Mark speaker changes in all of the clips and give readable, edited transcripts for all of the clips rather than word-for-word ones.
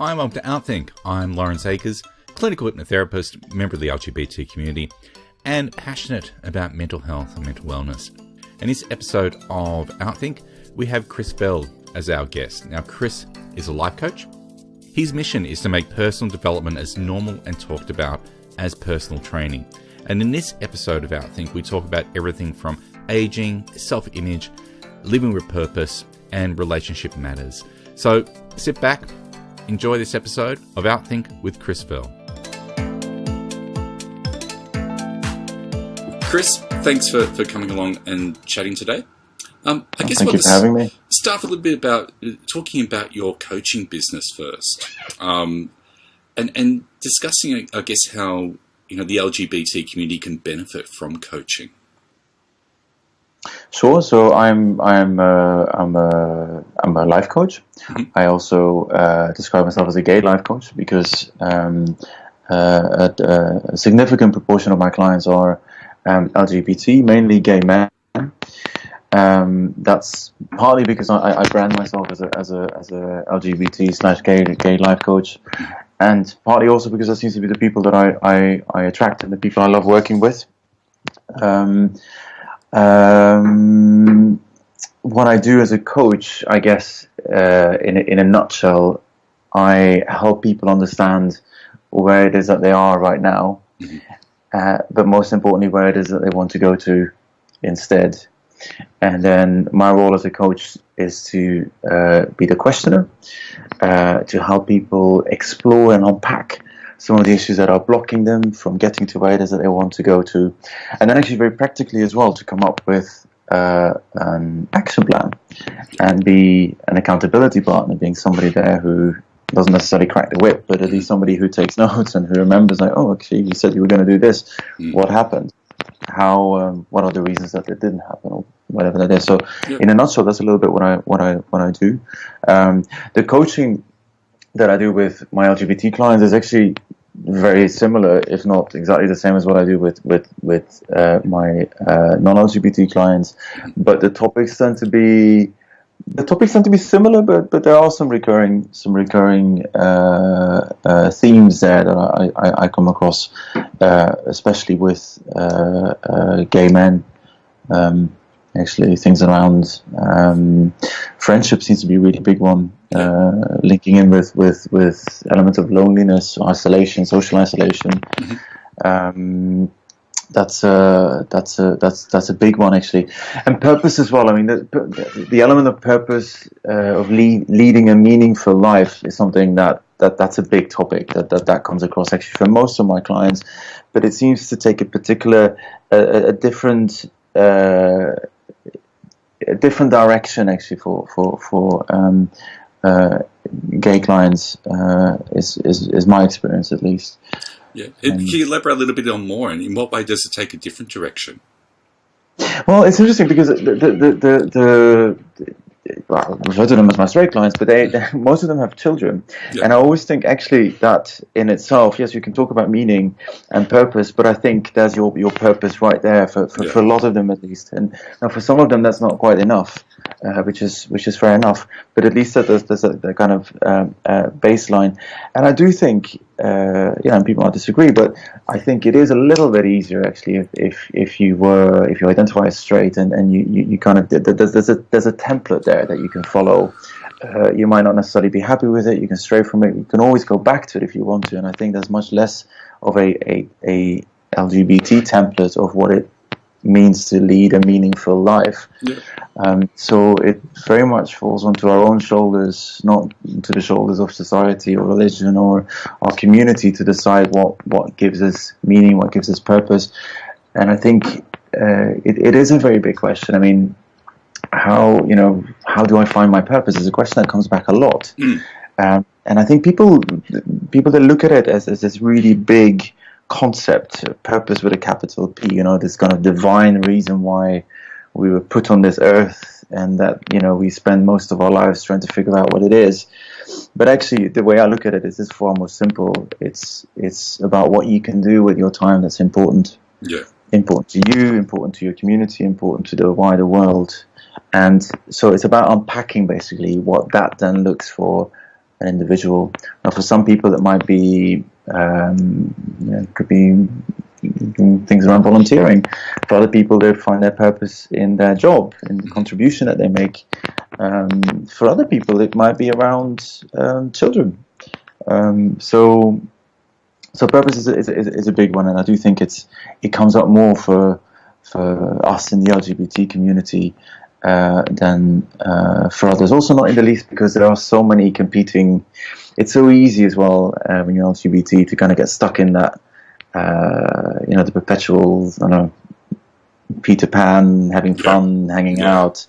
Speaker 1: Hi, welcome to OUTthink. I'm Lawrence Akers, clinical hypnotherapist, member of the LGBT community, and passionate about mental health and mental wellness. In this episode of OUTthink, we have Kris Verle as our guest. Now, Kris is a life coach. His mission is to make personal development as normal and talked about as personal training. And in this episode of OUTthink, we talk about everything from aging, self-image, living with purpose, and relationship matters. So sit back, enjoy this episode of OUTthink with Kris Verle. Kris, thanks for coming along and chatting today.
Speaker 2: Thank you for having me.
Speaker 1: Start a little bit about talking about your coaching business first, and discussing, I guess, how the LGBT community can benefit from coaching.
Speaker 2: Sure. So I'm a life coach. Mm-hmm. I also describe myself as a gay life coach because a significant proportion of my clients are LGBT, mainly gay men. That's partly because I brand myself as a LGBT/gay life coach, and partly also because that seems to be the people that I attract and the people I love working with. What I do as a coach, I guess, in a nutshell, I help people understand where it is that they are right now, but most importantly, where it is that they want to go to instead. And then my role as a coach is to be the questioner, to help people explore and unpack some of the issues that are blocking them from getting to where it is that they want to go to. And then actually very practically as well, to come up with an action plan and be an accountability partner, being somebody there who doesn't necessarily crack the whip, but at least somebody who takes notes and who remembers, like, oh, actually, you said you were going to do this. What happened? How? What are the reasons that it didn't happen, or whatever that is? So, in a nutshell, that's a little bit what I do. The coaching that I do with my LGBT clients is actually very similar, if not exactly the same as what I do with my non-LGBT clients. But the topics tend to be similar, but there are some recurring themes there that I come across, especially with gay men. Actually, things around friendship seems to be a really big one, linking in with elements of loneliness, isolation, social isolation. Mm-hmm. That's a big one, actually, and purpose as well. I mean, the element of purpose of leading a meaningful life is something that's a big topic that comes across actually for most of my clients, but it seems to take a different direction actually for gay clients, is my experience, at least.
Speaker 1: Yeah, can you elaborate a little bit on more, and in what way does it take a different direction?
Speaker 2: Well, it's interesting because I refer to them as my straight clients, but most of them have children. Yeah. And I always think actually that in itself, yes, you can talk about meaning and purpose, but I think there's your purpose right there for a lot of them, at least. And now for some of them, that's not quite enough, which is fair enough. But at least there's a kind of baseline. And I do think, and people might disagree, but I think it is a little bit easier actually if you identify as straight and you kind of there's a template there that you can follow. You might not necessarily be happy with it. You can stray from it. You can always go back to it if you want to. And I think there's much less of a LGBT template of what it means to lead a meaningful life. Yeah. So it very much falls onto our own shoulders, not to the shoulders of society or religion or our community, to decide what gives us meaning, what gives us purpose. And I think it is a very big question. I mean, how do I find my purpose is a question that comes back a lot. And I think people that look at it as this really big concept, purpose with a capital P, this kind of divine reason why we were put on this earth, and that we spend most of our lives trying to figure out what it is. But actually, the way I look at it is far more simple. It's about what you can do with your time that's important. Yeah. Important to you, important to your community, important to the wider world. And so it's about unpacking basically what that then looks for an individual. Now, for some people, it might be it could be doing things around volunteering. For other people, they find their purpose in their job, in the contribution that they make. For other people, it might be around children. So purpose is a big one, and I do think it comes up more for us in the LGBT community than for others. Also, not in the least because there are so many competing. It's so easy as well when you're LGBT to kind of get stuck in that, the perpetual, Peter Pan, having fun, hanging out.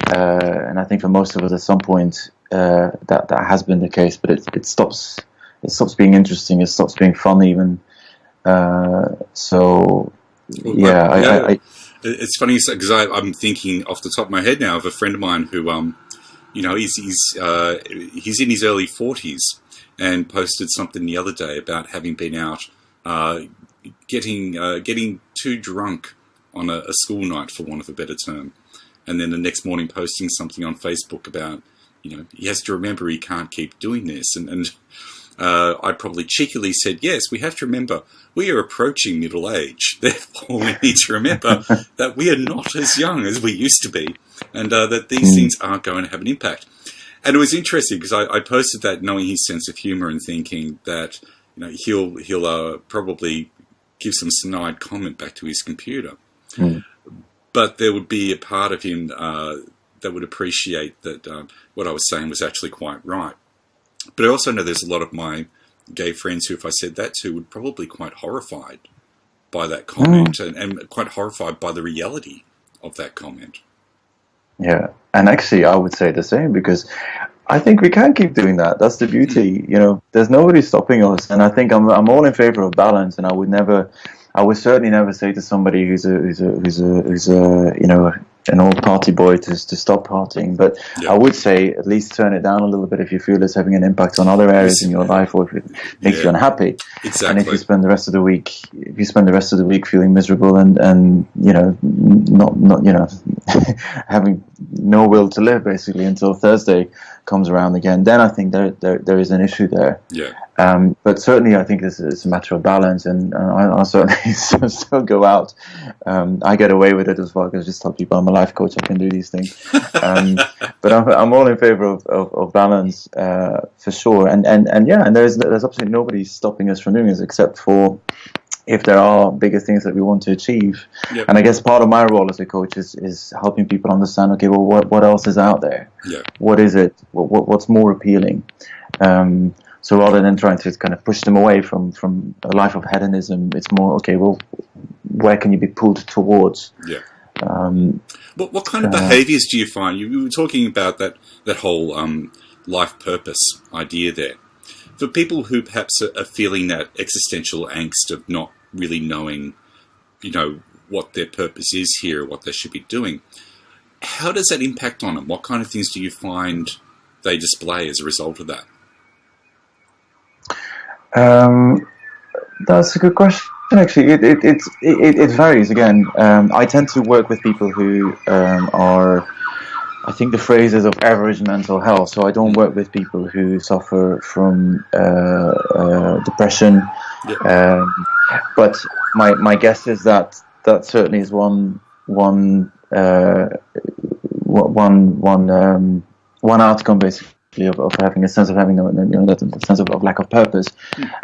Speaker 2: And I think for most of us, at some point, that has been the case. But it stops being interesting. It stops being fun, even.
Speaker 1: It's funny because I'm thinking off the top of my head now of a friend of mine who, he's in his early 40s and posted something the other day about having been out getting too drunk on a school night, for want of a better term, and then the next morning posting something on Facebook about, he has to remember he can't keep doing this, and I probably cheekily said, yes, we have to remember we are approaching middle age. Therefore, we need to remember that we are not as young as we used to be, and that these things are going to have an impact. And it was interesting because I posted that knowing his sense of humour and thinking that he'll probably give some snide comment back to his computer. But there would be a part of him that would appreciate that what I was saying was actually quite right. But I also know there's a lot of my gay friends who, if I said that to, would probably be quite horrified by that comment and quite horrified by the reality of that comment. Yeah,
Speaker 2: and actually I would say the same, because I think we can keep doing that. That's the beauty. There's nobody stopping us, and I think I'm all in favor of balance. And I would certainly never say to somebody who's an old party boy to stop partying, but I would say at least turn it down a little bit if you feel it's having an impact on other areas in your life, or if it makes you unhappy.
Speaker 1: Exactly.
Speaker 2: And if you spend the rest of the week feeling miserable and not having no will to live basically until Thursday comes around again, then I think there is an issue there.
Speaker 1: Yeah.
Speaker 2: But certainly I think it's a matter of balance, and I certainly still go out. I get away with it as well, because I just tell people I'm a life coach, I can do these things. But I'm all in favor of balance for sure. And there's absolutely nobody stopping us from doing this, except for if there are bigger things that we want to achieve. Yep. And I guess part of my role as a coach is helping people understand, okay, well, what else is out there?
Speaker 1: Yep.
Speaker 2: What is it? What's more appealing? So rather than trying to kind of push them away from a life of hedonism, it's more, okay, well, where can you be pulled towards?
Speaker 1: Yeah. What kind of behaviours do you find? You were talking about that whole life purpose idea there. For people who perhaps are feeling that existential angst of not really knowing, what their purpose is here, what they should be doing, how does that impact on them? What kind of things do you find they display as a result of that?
Speaker 2: That's a good question. Actually, it varies. Again, I tend to work with people who are, I think the phrase is, of average mental health. So I don't work with people who suffer from depression. Yeah. But my guess is that certainly is one outcome, basically, of having a sense of having that sense of lack of purpose.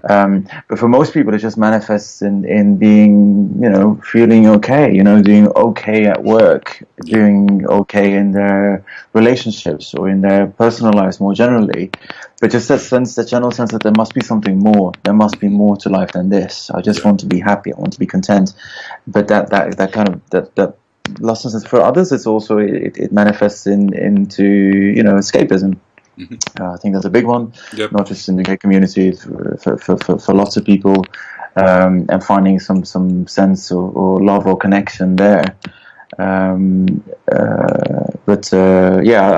Speaker 2: But for most people, it just manifests in being, feeling okay, doing okay at work, doing okay in their relationships or in their personal lives more generally. But just that general sense that there must be something more. There must be more to life than this. I just want to be happy. I want to be content. But that lostness, for others, it's also it manifests into escapism. Mm-hmm. I think that's a big one, not just in the gay community, for lots of people, and finding some sense or love or connection there. I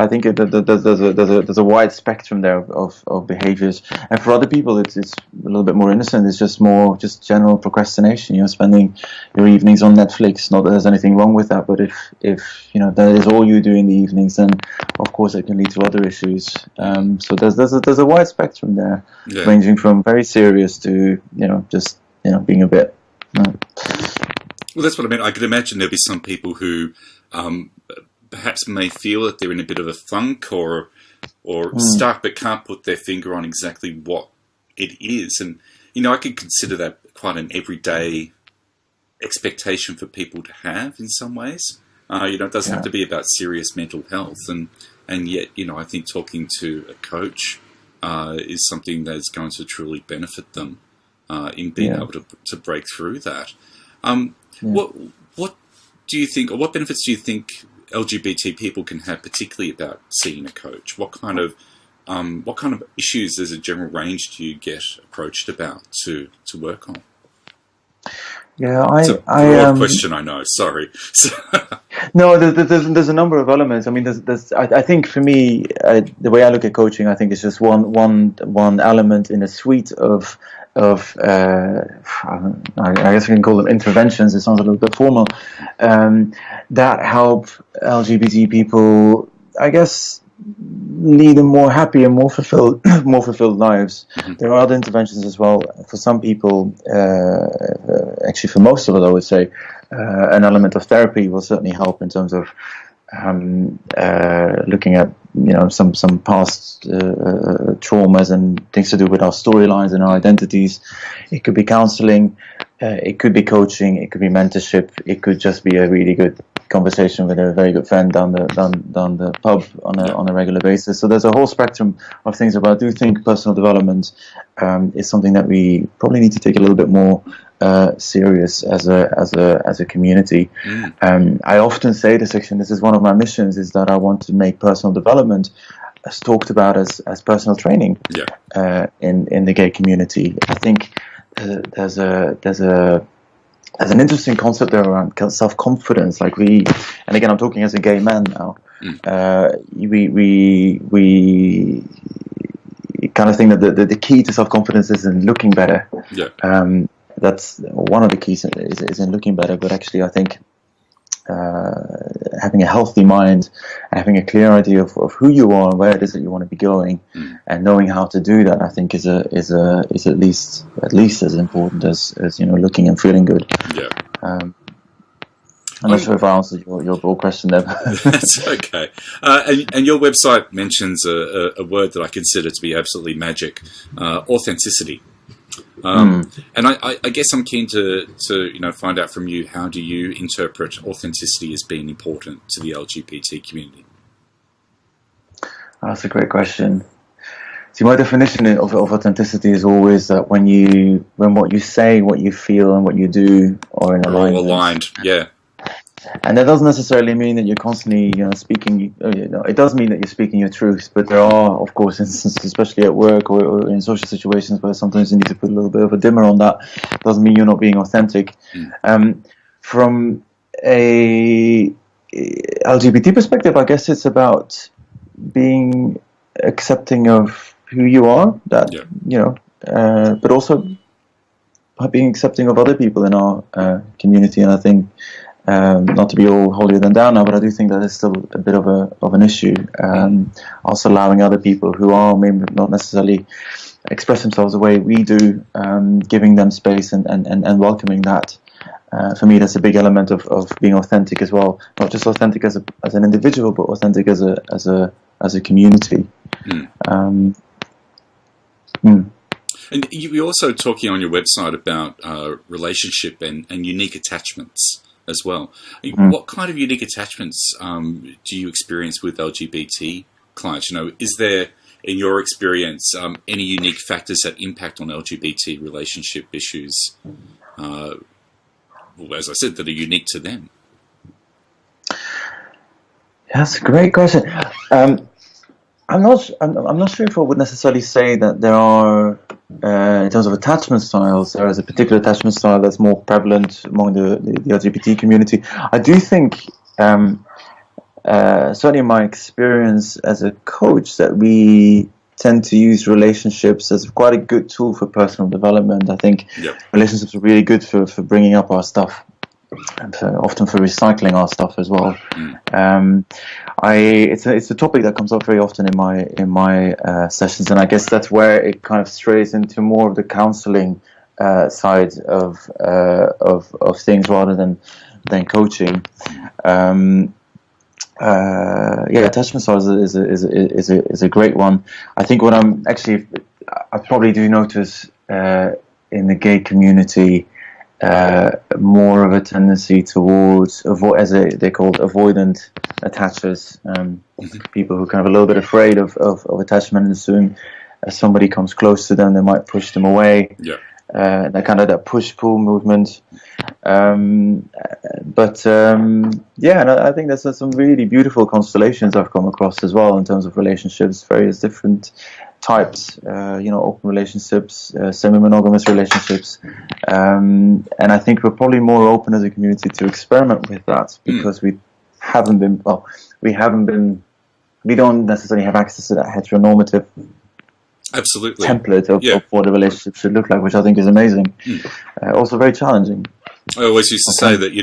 Speaker 2: think there's a wide spectrum there of behaviors, and for other people it's a little bit more innocent. It's just more just general procrastination. Spending your evenings on Netflix. Not that there's anything wrong with that, but if that is all you do in the evenings, then of course it can lead to other issues. So there's a wide spectrum there, ranging from very serious to just being a bit.
Speaker 1: Well, that's what I meant. I could imagine there'll be some people who perhaps may feel that they're in a bit of a funk or stuck, but can't put their finger on exactly what it is. And, I could consider that quite an everyday expectation for people to have in some ways. It doesn't have to be about serious mental health. And yet, I think talking to a coach is something that's going to truly benefit them in being able to break through that. What do you think, or what benefits do you think LGBT people can have, particularly about seeing a coach? What kind of issues, as a general range, do you get approached about to work on?
Speaker 2: Yeah,
Speaker 1: it's a broad question, I know. Sorry.
Speaker 2: No, there's a number of elements. I mean, I think for me, the way I look at coaching, I think it's just one element in a suite of I guess we can call them interventions. It sounds a little bit formal. That help LGBT people, I guess, lead a more happy and more fulfilled lives. Mm-hmm. There are other interventions as well. For some people, actually for most of it, I would say, an element of therapy will certainly help in terms of looking at some past traumas and things to do with our storylines and our identities. It could be counseling, it could be coaching, it could be mentorship, it could just be a really good conversation with a very good friend down the pub on a regular basis. So there's a whole spectrum of things. But I do think personal development is something that we probably need to take a little bit more serious as a community. I often say this, actually, this is one of my missions, is that I want to make personal development as talked about as personal training in the gay community. I think there's an interesting concept there around self-confidence. Like and again, I'm talking as a gay man now. We kind of think that the key to self-confidence is in looking better. That's one of the keys is in looking better, but actually I think having a healthy mind, having a clear idea of who you are and where it is that you want to be going, and knowing how to do that, I think is at least as important as looking and feeling good. I'm not sure if I answered your broad question there.
Speaker 1: That's okay. And your website mentions a word that I consider to be absolutely magic: authenticity. And I guess I'm keen to find out from you, how do you interpret authenticity as being important to the LGBT community?
Speaker 2: That's a great question. See, my definition of authenticity is always that when what you say, what you feel, and what you do are in alignment.
Speaker 1: All aligned, yeah.
Speaker 2: And that doesn't necessarily mean that you're constantly, speaking. It does mean that you're speaking your truth, but there are, of course, instances, especially at work or in social situations, where sometimes you need to put a little bit of a dimmer on that. Doesn't mean you're not being authentic. From a LGBT perspective, I guess it's about being accepting of who you are. But also being accepting of other people in our community. And I think. Not to be all holier than thou now, but I do think that is still a bit of an issue. Also allowing other people who are maybe not necessarily express themselves the way we do, giving them space and welcoming that. For me, that's a big element of being authentic as well. Not just authentic as an individual, but authentic as a community.
Speaker 1: And you're also talking on your website about relationship and unique attachments as well. What kind of unique attachments do you experience with LGBT clients? Is there, in your experience, any unique factors that impact on LGBT relationship issues? As I said, that are unique to them.
Speaker 2: That's a great question. I'm not sure if I would necessarily say that there are, in terms of attachment styles, there is a particular attachment style that's more prevalent among the LGBT community. I do think certainly in my experience as a coach, that we tend to use relationships as quite a good tool for personal development. I think relationships are really good for bringing up our stuff, and often for recycling our stuff as well. It's a topic that comes up very often in my sessions, and I guess that's where it kind of strays into more of the counseling side of things rather than coaching. Attachment styles is a great one. I think I probably do notice in the gay community more of a tendency towards they're called avoidant attachers, people who are kind of a little bit afraid of attachment, and as soon as somebody comes close to them, they might push them away. That push-pull movement. And I think there's some really beautiful constellations I've come across as well in terms of relationships, various different types, open relationships, semi-monogamous relationships. And I think we're probably more open as a community to experiment with that, because we don't necessarily have access to that heteronormative template of what a relationship should look like, which I think is amazing. Also very challenging.
Speaker 1: I always used to say that,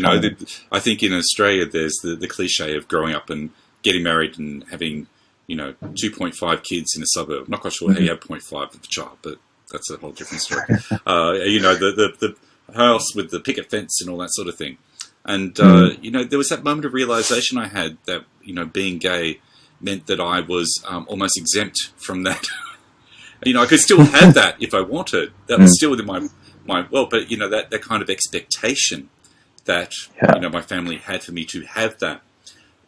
Speaker 1: I think in Australia there's the cliche of growing up and getting married and having, 2.5 kids in a suburb. I'm not quite sure how you have 0.5 of a child, but that's a whole different story. The house with the picket fence and all that sort of thing. And, there was that moment of realization I had that, being gay meant that I was almost exempt from that. I could still have that if I wanted. That was still within my but that kind of expectation that my family had for me to have that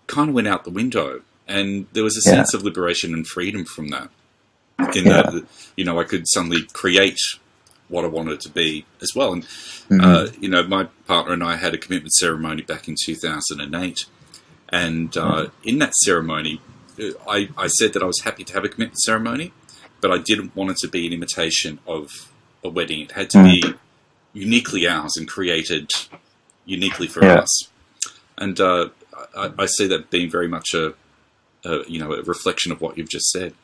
Speaker 1: kind of went out the window, and there was a sense of liberation and freedom from that. That I could suddenly create what I wanted to be as well. And my partner and I had a commitment ceremony back in 2008, and in that ceremony, I said that I was happy to have a commitment ceremony, but I didn't want it to be an imitation of a wedding. It had to be uniquely ours and created uniquely for us. And I see that being very much a reflection of what you've just said.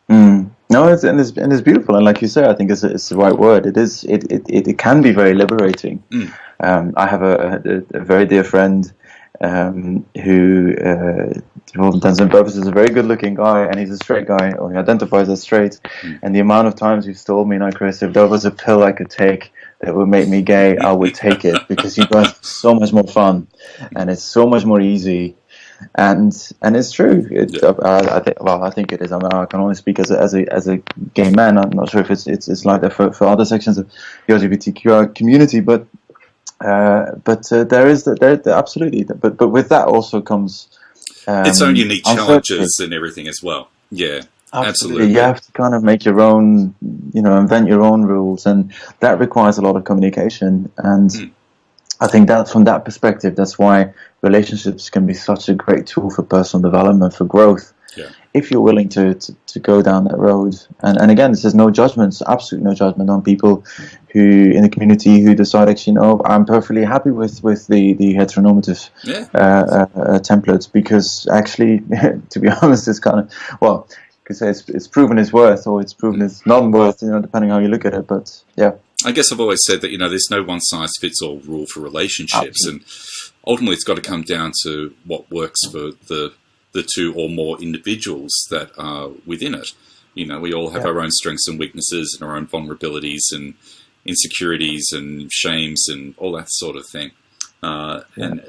Speaker 2: No, it's beautiful, and like you say, I think it's the right word. It can be very liberating. I have a very dear friend who, to all intents and purposes, is a very good-looking guy, and he's a straight guy, or he identifies as straight. And the amount of times he's told me, Chris, if there was a pill I could take that would make me gay, I would take it, because you guys have so much more fun, and it's so much more easy. And it's true. I think it is. I can only speak as a gay man. I'm not sure if it's like that for other sections of the LGBTQI community, but there is absolutely. But with that also comes
Speaker 1: its own unique challenges and everything as well. Yeah, absolutely.
Speaker 2: You have to kind of make your own, invent your own rules, and that requires a lot of communication. And I think that from that perspective, that's why relationships can be such a great tool for personal development, for growth. If you're willing to go down that road. And again, there's no judgments, absolutely no judgment on people who in the community who decide, actually, I'm perfectly happy with the heteronormative templates, because actually, to be honest, it's kind of, you could say it's proven its worth, or it's proven its non-worth, depending how you look at it. But
Speaker 1: I guess I've always said that, there's no one-size-fits-all rule for relationships. Absolutely. And ultimately it's got to come down to what works for the two or more individuals that are within it. We all have our own strengths and weaknesses and our own vulnerabilities and insecurities and shames and all that sort of thing. And,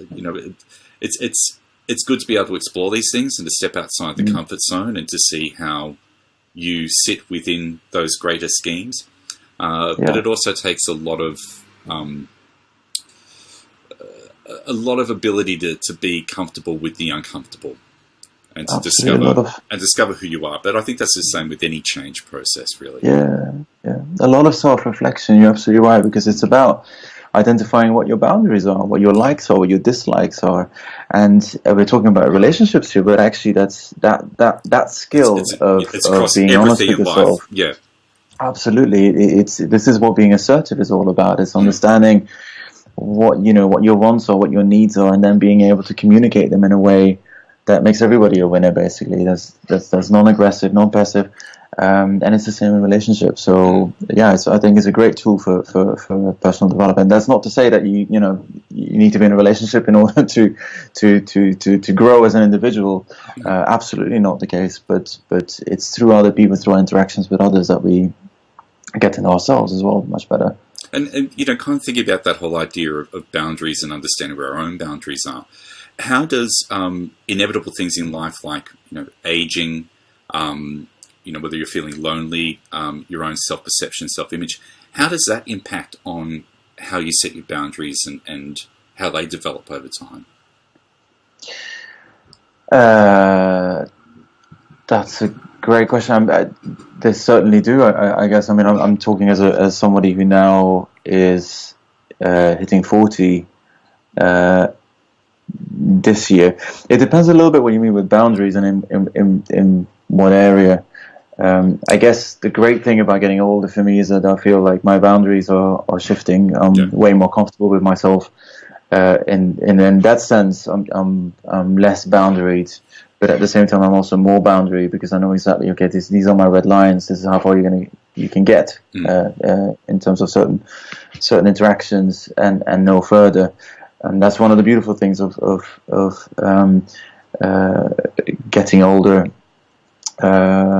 Speaker 1: it's good to be able to explore these things and to step outside the comfort zone and to see how you sit within those greater schemes. But it also takes a lot of ability to be comfortable with the uncomfortable, and to discover who you are. But I think that's the same with any change process, really.
Speaker 2: Yeah. A lot of self-reflection. You're absolutely right, because it's about identifying what your boundaries are, what your likes are, what your dislikes are, and we're talking about relationships here. But actually, that's that skill of being honest with yourself.
Speaker 1: Yeah.
Speaker 2: Absolutely, this is what being assertive is all about. It's understanding what your wants are, what your needs are, and then being able to communicate them in a way that makes everybody a winner. Basically, that's non-aggressive, non-passive, and it's the same in relationships. So yeah, I think it's a great tool for personal development. That's not to say that you need to be in a relationship in order to grow as an individual. Absolutely not the case. But it's through other people, through our interactions with others, that we get to know ourselves as well much better.
Speaker 1: And kind of thinking about that whole idea of boundaries and understanding where our own boundaries are. How does inevitable things in life, like aging, whether you're feeling lonely, your own self-perception, self-image, how does that impact on how you set your boundaries and how they develop over time?
Speaker 2: That's a great question. They certainly do. I guess. I mean, I'm talking as somebody who now is hitting 40 this year. It depends a little bit what you mean with boundaries and in what area. I guess the great thing about getting older for me is that I feel like my boundaries are shifting. I'm way more comfortable with myself. In that sense, I'm less boundaried. But at the same time, I'm also more boundary because I know exactly, okay, these are my red lines. This is how far you can get in terms of certain interactions and no further. And that's one of the beautiful things of getting older.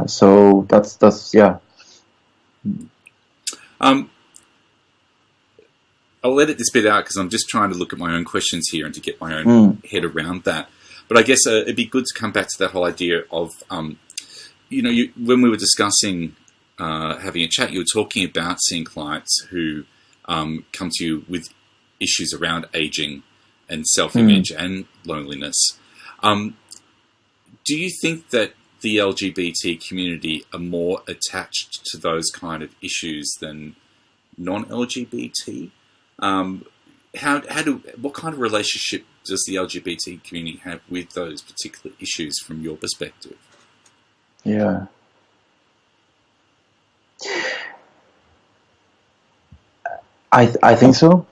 Speaker 2: So that's yeah.
Speaker 1: I'll edit this bit out because I'm just trying to look at my own questions here and to get my own head around that. But I guess it'd be good to come back to that whole idea of, when we were discussing having a chat, you were talking about seeing clients who come to you with issues around aging and self-image and loneliness. Do you think that the LGBT community are more attached to those kind of issues than non-LGBT? What kind of relationship does the LGBT community have with those particular issues from your perspective?
Speaker 2: Yeah. I think so.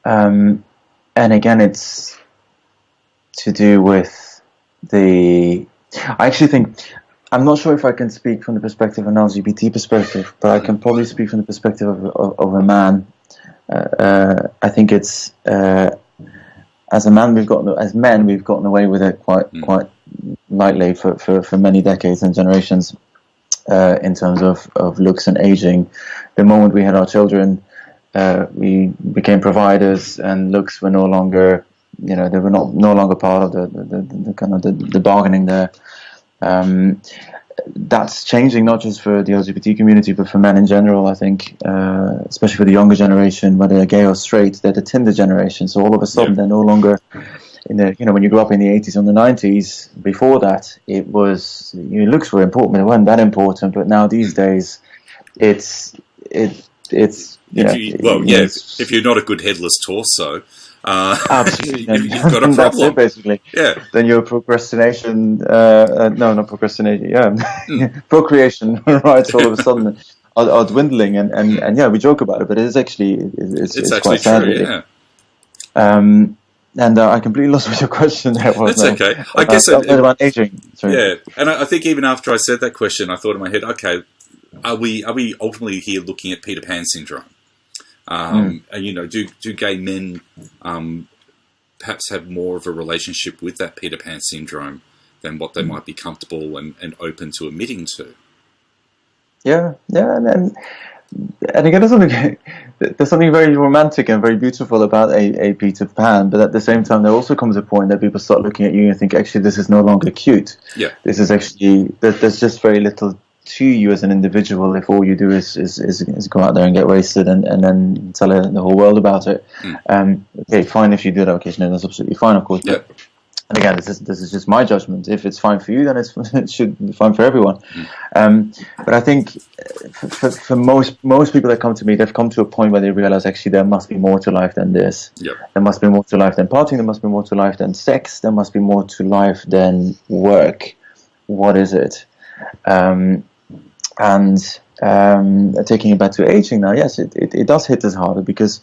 Speaker 2: And again, it's to do with I actually think, I'm not sure if I can speak from the perspective of an LGBT perspective, but I can probably speak from the perspective of a man. I think it's as men we've gotten away with it quite lightly for many decades and generations in terms of looks and aging. The moment we had our children, we became providers, and looks were no longer, they were no longer part of the kind of the bargaining there. That's changing, not just for the LGBT community, but for men in general. I think, especially for the younger generation, whether they're gay or straight, they're the Tinder generation. So all of a sudden, they're no longer in the. When you grew up in the 80s and the 90s, before that, it was looks were important, but it wasn't that important. But now these days, it's.
Speaker 1: If you're not a good headless torso.
Speaker 2: Absolutely,
Speaker 1: you've got a problem.
Speaker 2: That's it, basically.
Speaker 1: Yeah.
Speaker 2: Then your procrastination, not procrastination, procreation rights all of a sudden are dwindling, and yeah, we joke about it, but it is actually it's
Speaker 1: actually
Speaker 2: quite sad,
Speaker 1: true,
Speaker 2: really.
Speaker 1: yeah.
Speaker 2: And I completely lost what your question there was.
Speaker 1: That's okay. I guess
Speaker 2: about aging. Sorry.
Speaker 1: Yeah, and I think even after I said that question, I thought in my head, okay, are we ultimately here looking at Peter Pan syndrome? And, do gay men perhaps have more of a relationship with that Peter Pan syndrome than what they might be comfortable and open to admitting to?
Speaker 2: Yeah, and again, there's something very romantic and very beautiful about a Peter Pan, but at the same time, there also comes a point that people start looking at you and think, actually, this is no longer cute.
Speaker 1: Yeah,
Speaker 2: this is actually there's just very little to you as an individual if all you do is go out there and get wasted and then tell the whole world about it. Okay, fine if you do that occasionally, that's absolutely fine, of course.
Speaker 1: Yeah.
Speaker 2: But, and again, this is just my judgment. If it's fine for you, then it should be fine for everyone. But I think for most people that come to me, they've come to a point where they realize actually there must be more to life than this.
Speaker 1: Yep.
Speaker 2: There must be more to life than partying. There must be more to life than sex. There must be more to life than work. What is it? And taking it back to aging now, yes, it does hit us harder because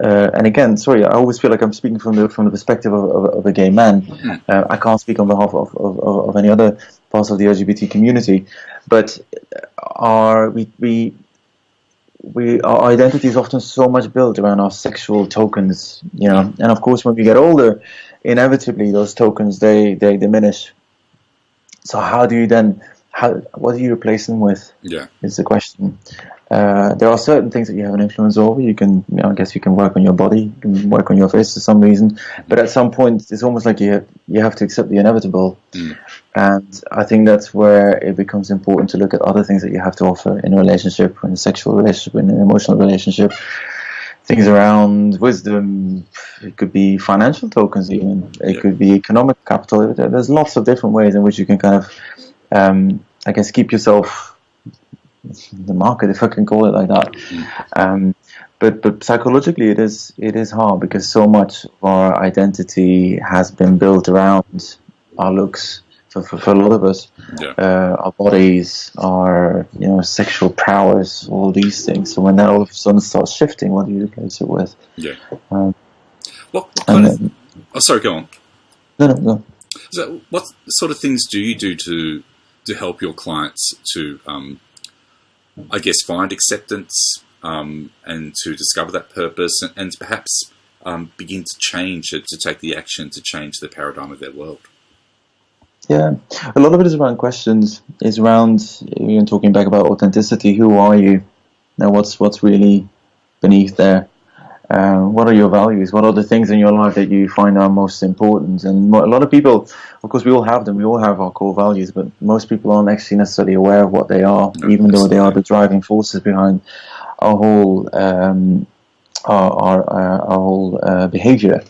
Speaker 2: and again, sorry, I always feel like I'm speaking from the perspective of a gay man. I can't speak on behalf of any other parts of the LGBT community, but our identity is often so much built around our sexual tokens, and of course when we get older, inevitably those tokens they diminish. So what do you replace them with? Is the question. There are certain things that you have an influence over. You can, I guess you can work on your body, you can work on your face for some reason, but at some point it's almost like you have to accept the inevitable. And I think that's where it becomes important to look at other things that you have to offer in a relationship, in a sexual relationship, in an emotional relationship. Things around wisdom, it could be financial tokens even, it could be economic capital. There's lots of different ways in which you can kind of, I guess, keep yourself in the market, if I can call it like that. But psychologically it is hard, because so much of our identity has been built around our looks. For a lot of us, our bodies, our sexual prowess, all these things. So when that all of a sudden starts shifting, what do you replace it with?
Speaker 1: Sorry, go on.
Speaker 2: No.
Speaker 1: So, what sort of things do you do to help your clients to, I guess, find acceptance and to discover that purpose and perhaps begin to change it, to take the action to change the paradigm of their world?
Speaker 2: Yeah, a lot of it is around questions. Is around, you're talking back about authenticity. Who are you? Now, what's really beneath there? What are your values? What are the things in your life that you find are most important? And a lot of people, of course, we all have them. We all have our core values, but most people aren't actually necessarily aware of what they are, even though they are the driving forces behind our whole our whole behavior.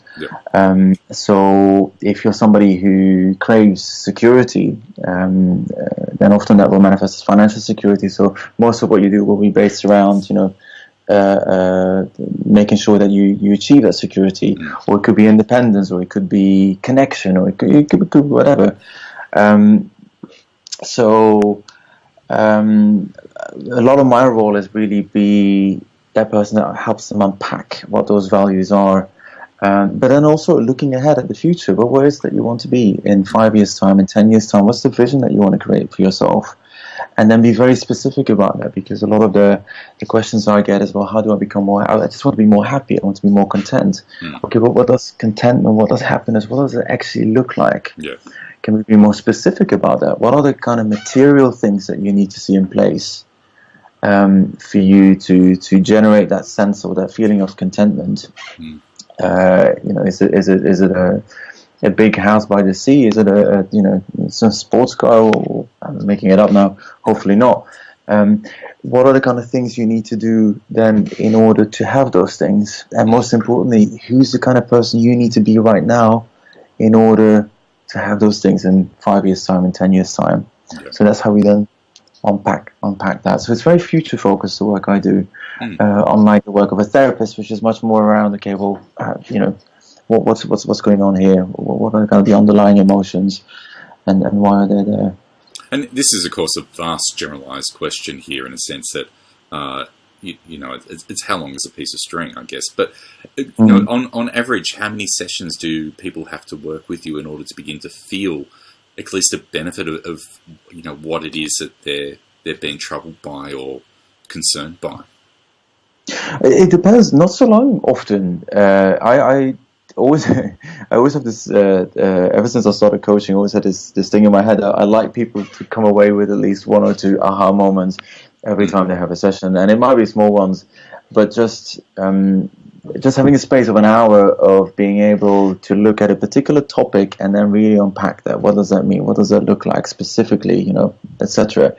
Speaker 2: So if you're somebody who craves security, then often that will manifest as financial security. So most of what you do will be based around, making sure that you achieve that security, or it could be independence, or it could be connection, or it could be whatever. So a lot of my role is really be that person that helps them unpack what those values are. But then also looking ahead at the future, but where is that you want to be in 5 years' time, in 10 years' time? What's the vision that you want to create for yourself? And then be very specific about that, because a lot of the questions I get is, well, how do I become more? I just want to be more happy. I want to be more content. Okay, but what does contentment, what does happiness, what does it actually look like? Can we be more specific about that? What are the kind of material things that you need to see in place for you to generate that sense or that feeling of contentment? Is it a big house by the sea? Is it some sports car? Or, I'm making it up now. Hopefully not. What are the kind of things you need to do then in order to have those things? And most importantly, who's the kind of person you need to be right now in order to have those things in 5 years' time, in 10 years' time? So that's how we then unpack that. So it's very future focused, the work I do, unlike the work of a therapist, which is much more around, okay, well, what's going on here? What are kind of the underlying emotions, and why are they there?
Speaker 1: And this is, of course, a vast generalized question here, in a sense that it's how long is a piece of string, I guess. But on average, how many sessions do people have to work with you in order to begin to feel at least a benefit of what it is that they're being troubled by or concerned by?
Speaker 2: It depends. Not so long. Often, I always have this. Ever since I started coaching, I always had this thing in my head. I like people to come away with at least one or two aha moments every time they have a session, and it might be small ones, but just having a space of an hour of being able to look at a particular topic and then really unpack that. What does that mean? What does that look like specifically? Etc.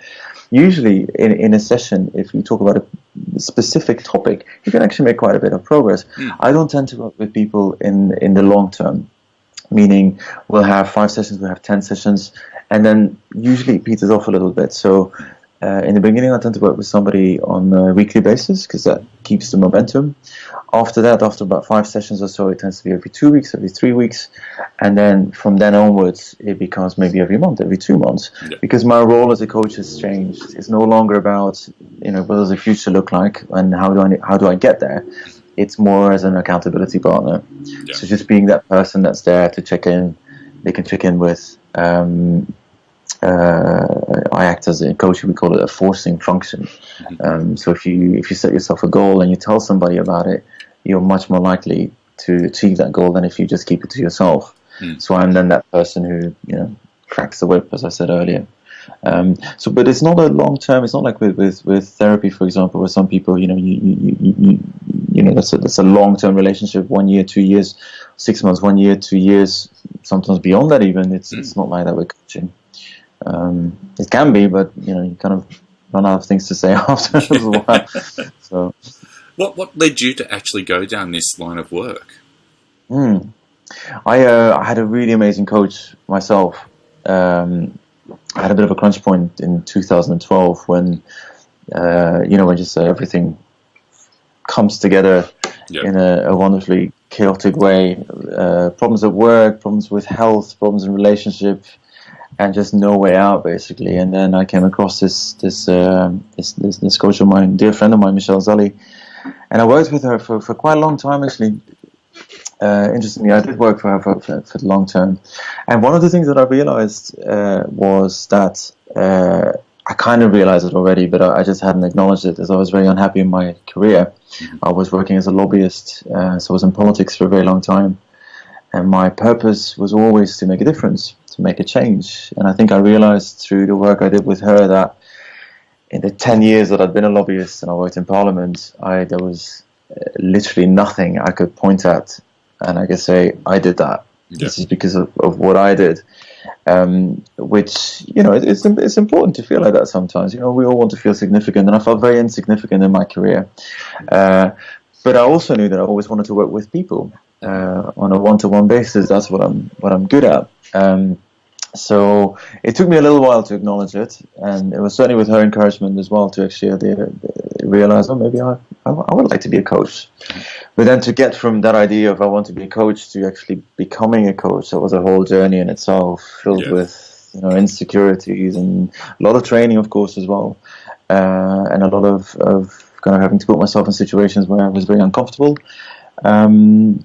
Speaker 2: Usually in a session, if you talk about a specific topic, you can actually make quite a bit of progress. I don't tend to work with people in the long term, meaning we'll have 5 sessions, we'll have 10 sessions, and then usually it peters off a little bit. So in the beginning, I tend to work with somebody on a weekly basis, because that keeps the momentum. After that, after about 5 sessions or so, it tends to be every 2 weeks, every 3 weeks. And then from then onwards, it becomes maybe every month, every 2 months. Because my role as a coach has changed. It's no longer about, what does the future look like and how do I get there? it's more as an accountability partner.
Speaker 1: Yeah.
Speaker 2: So just being that person that's there to check in. They can check in with. I act as a coach. We call it a forcing function. So if you set yourself a goal and you tell somebody about it, you're much more likely to achieve that goal than if you just keep it to yourself. So I'm then that person who cracks the whip, as I said earlier. But it's not a long term. It's not like with therapy, for example, where some people, that's a long term relationship, 1 year, 2 years, 6 months, 1 year, 2 years, sometimes beyond that even. It's not like that with coaching. It can be, but you kind of run out of things to say after as well. So,
Speaker 1: what led you to actually go down this line of work?
Speaker 2: I had a really amazing coach myself. I had a bit of a crunch point in 2012 when when just everything comes together in a wonderfully chaotic way. Problems at work, problems with health, problems in relationship, and just no way out basically. And then I came across this coach of mine, dear friend of mine, Michelle Zully, and I worked with her for quite a long time actually. Interestingly, I did work for her for the long term, and one of the things that I realized was that I kind of realized it already, but I just hadn't acknowledged it, as I was very unhappy in my career. I was working as a lobbyist, so I was in politics for a very long time, and my purpose was always to make a difference, to make a change. And I think I realized through the work I did with her that in the 10 years that I'd been a lobbyist and I worked in Parliament, there was literally nothing I could point at and I could say, I did that. Yeah. This is because of what I did. Which, it's important to feel like that sometimes. We all want to feel significant, and I felt very insignificant in my career. But I also knew that I always wanted to work with people on a one-to-one basis. That's what I'm good at. So it took me a little while to acknowledge it, and it was certainly with her encouragement as well to actually realize, maybe I would like to be a coach. But then to get from that idea of I want to be a coach to actually becoming a coach, that was a whole journey in itself, filled with insecurities and a lot of training, of course, as well, and a lot of kind of having to put myself in situations where I was very uncomfortable. And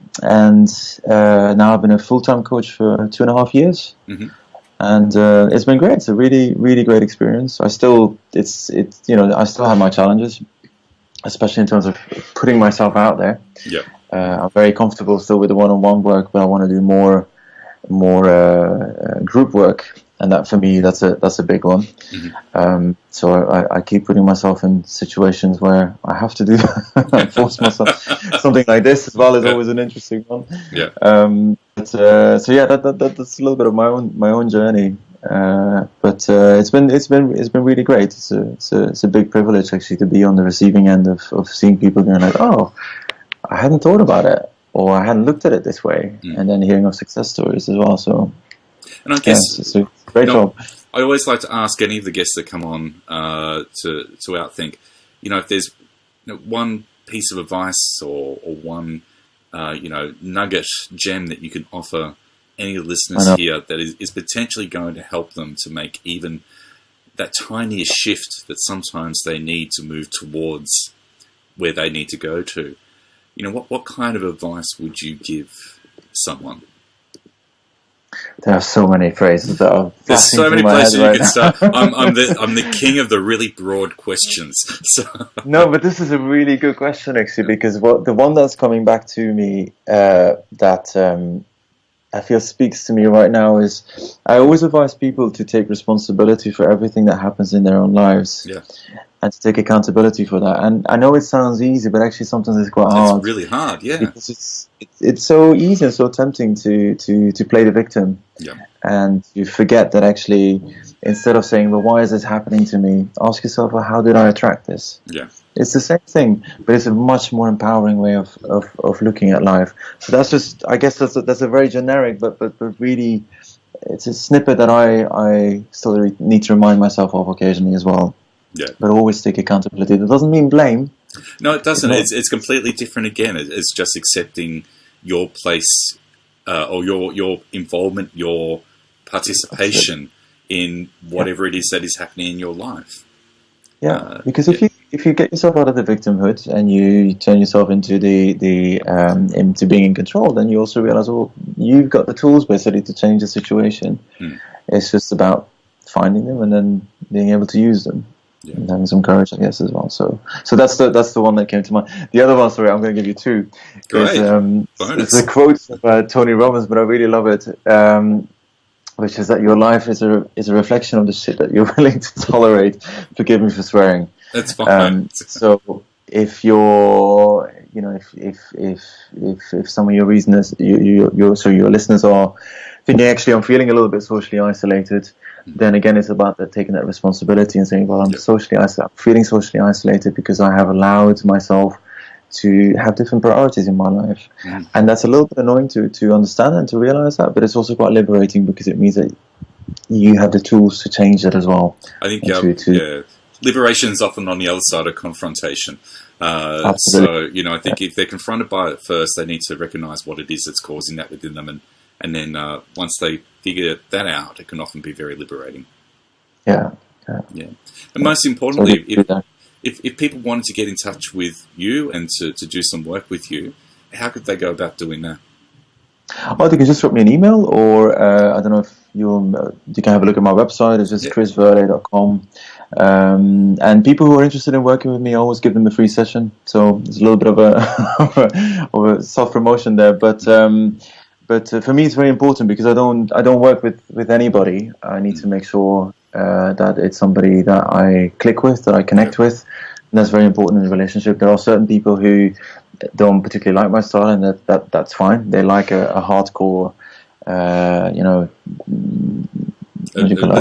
Speaker 2: now I've been a full-time coach for 2.5 years. And it's been great. It's a really, really great experience. I still have my challenges, especially in terms of putting myself out there. Yeah. I'm very comfortable still with the one-on-one work, but I want to do more group work, and that for me that's a big one. So I keep putting myself in situations where I have to do that, force myself. Something like this as well is always an interesting one. Yeah. That's a little bit of my own journey. But it's been really great. It's a big privilege actually to be on the receiving end of seeing people going like, oh, I hadn't thought about it, or I hadn't looked at it this way, and then hearing of success stories as well. So,
Speaker 1: and I guess
Speaker 2: it's a great job.
Speaker 1: I always like to ask any of the guests that come on to OUTthink, if there's one piece of advice or one nugget gem that you can offer any of the listeners here that is potentially going to help them to make even that tiniest shift that sometimes they need to move towards where they need to go to. What kind of advice would you give someone?
Speaker 2: There are so many phrases that are.
Speaker 1: There's so many places you can start. I'm the king of the really broad questions. So.
Speaker 2: No, but this is a really good question actually, because the one that's coming back to me that I feel speaks to me right now is I always advise people to take responsibility for everything that happens in their own lives. Yeah. And to take accountability for that. And I know it sounds easy, but actually sometimes it's quite hard.
Speaker 1: It's really hard, yeah.
Speaker 2: Because it's so easy and so tempting to play the victim. Yeah. And you forget that actually, instead of saying, well, why is this happening to me? Ask yourself, well, how did I attract this? Yeah. It's the same thing, but it's a much more empowering way of looking at life. So that's just, I guess that's a very generic, but really, it's a snippet that I still need to remind myself of occasionally as well. Yeah. But always take accountability. That doesn't mean blame.
Speaker 1: No, it doesn't. It's completely different again. It's just accepting your place or your involvement, your participation in whatever it is that is happening in your life.
Speaker 2: Yeah, because if you get yourself out of the victimhood and you turn yourself into into being in control, then you also realize, well, you've got the tools basically to change the situation. It's just about finding them and then being able to use them. Yeah. And having some courage, I guess, as well. So that's the one that came to mind. The other one, sorry, I'm going to give you two.
Speaker 1: Great.
Speaker 2: It's a quote of Tony Robbins, but I really love it, which is that your life is a reflection of the shit that you're willing to tolerate. Forgive me for swearing.
Speaker 1: That's fine.
Speaker 2: So if you're, if some of your reasons, your listeners are thinking, actually, I'm feeling a little bit socially isolated, then again, it's about taking that responsibility and saying, well, I'm feeling socially isolated because I have allowed myself to have different priorities in my life. And that's a little bit annoying to understand and to realize that, but it's also quite liberating because it means that you have the tools to change it as well.
Speaker 1: I think liberation is often on the other side of confrontation.
Speaker 2: Absolutely.
Speaker 1: So, I think if they're confronted by it first, they need to recognize what it is that's causing that within them, and then once they figure that out, it can often be very liberating.
Speaker 2: Yeah.
Speaker 1: And most importantly, if people wanted to get in touch with you and to do some work with you, how could they go about doing that?
Speaker 2: Oh, they can just drop me an email, or I don't know if you can have a look at my website. It's just krisverle.com. And people who are interested in working with me, I always give them a free session. So there's a little bit of a self-promotion there, but for me, it's very important because I don't work with anybody. I need to make sure that it's somebody that I click with, that I connect with, and that's very important in a relationship. There are certain people who don't particularly like my style, and that's fine. They like a hardcore,
Speaker 1: a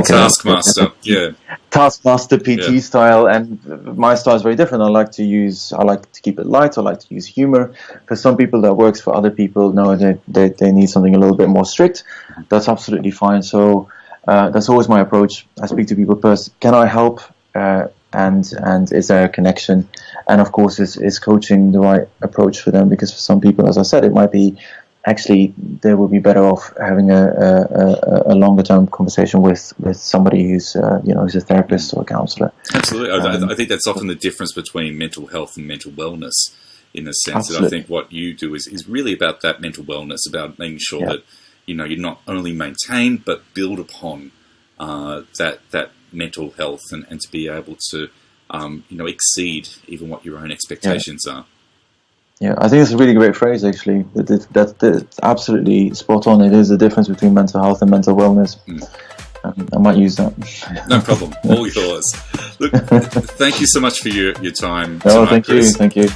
Speaker 1: taskmaster,
Speaker 2: taskmaster PT style, and my style is very different. I like to keep it light. I like to use humor. For some people, that works. For other people, no, they need something a little bit more strict. That's absolutely fine. So that's always my approach. I speak to people first. Can I help? And is there a connection? And of course, is coaching the right approach for them? Because for some people, as I said, it might be actually they will be better off having a longer term conversation with somebody who's who's a therapist or a counselor.
Speaker 1: Absolutely, I think that's often the difference between mental health and mental wellness, in the sense that I think what you do is really about that mental wellness, about making sure that you not only maintain but build upon that mental health and to be able to exceed even what your own expectations are.
Speaker 2: Yeah, I think it's a really great phrase, actually. That's absolutely spot on. It is the difference between mental health and mental wellness. I might use that.
Speaker 1: No problem. All yours. Look, thank you so much for your time tonight,
Speaker 2: thank
Speaker 1: Kris.
Speaker 2: you. Thank you.